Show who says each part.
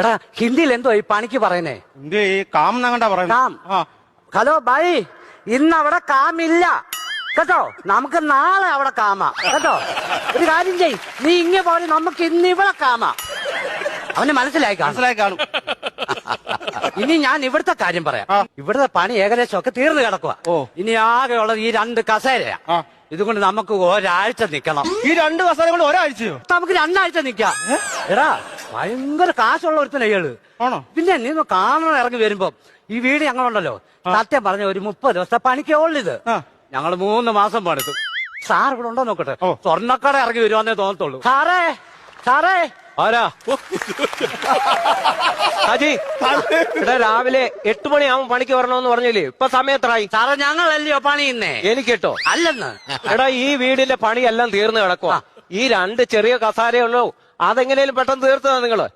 Speaker 1: എടാ ഹിന്ദിയിൽ എന്തോ ഈ പണിക്ക് പറയുന്നേ?
Speaker 2: ഈ കാം എന്നങ്ങണ്ടാ പറയുന്നത്.
Speaker 1: കാം. ഹലോ ബൈ, ഇന്ന് അവിടെ കാമില്ല കേട്ടോ. നമുക്ക് നാളെ അവിടെ കാമാ കേട്ടോ. ഒരു കാര്യം ചെയ്, നീ ഇങ്ങനെ പോലെ നമുക്ക് ഇന്ന് ഇവിടെ കാമാ. അവന് മനസ്സിലായി
Speaker 2: കാണും.
Speaker 1: ഇനി ഞാൻ ഇവിടുത്തെ കാര്യം പറയാം. ഇവിടുത്തെ പണി ഏകദേശം ഒക്കെ തീർന്നു കിടക്കുക. ഇനി ആകെയുള്ളത് ഈ 2 കസേരയാ. ഇതുകൊണ്ട് നമുക്ക് ഒരാഴ്ച നിക്കണം.
Speaker 2: ഈ 2 കസേര കൊണ്ട് ഒരാഴ്ചയോ?
Speaker 1: നമുക്ക് 2 ആഴ്ച നിക്കാം. എടാ ഭയങ്കര കാശുള്ള ഒരുത്തന ഇയാള്. പിന്നെ നീ കാണാൻ ഇറങ്ങി വരുമ്പോ ഈ വീട് ഞങ്ങളുണ്ടല്ലോ, സത്യം പറഞ്ഞ ഒരു 30 ദിവസത്തെ പണിക്കേ ഉള്ളിത്. ഞങ്ങൾ 3 മാസം പണിതു. സാർ ഇവിടെ ഉണ്ടോ നോക്കട്ടെ. സ്വർണ്ണക്കട ഇറങ്ങി വരുവാന്നേ തോന്നത്തുള്ളൂ. സാറേ
Speaker 3: ആരാ? ഹാജി, ഇവിടെ രാവിലെ 8 മണിയാവും പണിക്ക് വരണമെന്ന് പറഞ്ഞില്ലേ? ഇപ്പൊ സമയത്രായി?
Speaker 1: സാറേ ഞങ്ങളല്ലയോ പണിയുന്നേ.
Speaker 3: എനിക്കിട്ടോ
Speaker 1: അല്ലെന്ന്.
Speaker 3: എടാ ഈ വീടിന്റെ പണിയെല്ലാം തീർന്നു കിടക്കുക. ഈ 2 ചെറിയ കസാരയുള്ളൂ, അതെങ്ങനെയും പെട്ടെന്ന് തീർത്തതാ നിങ്ങള്.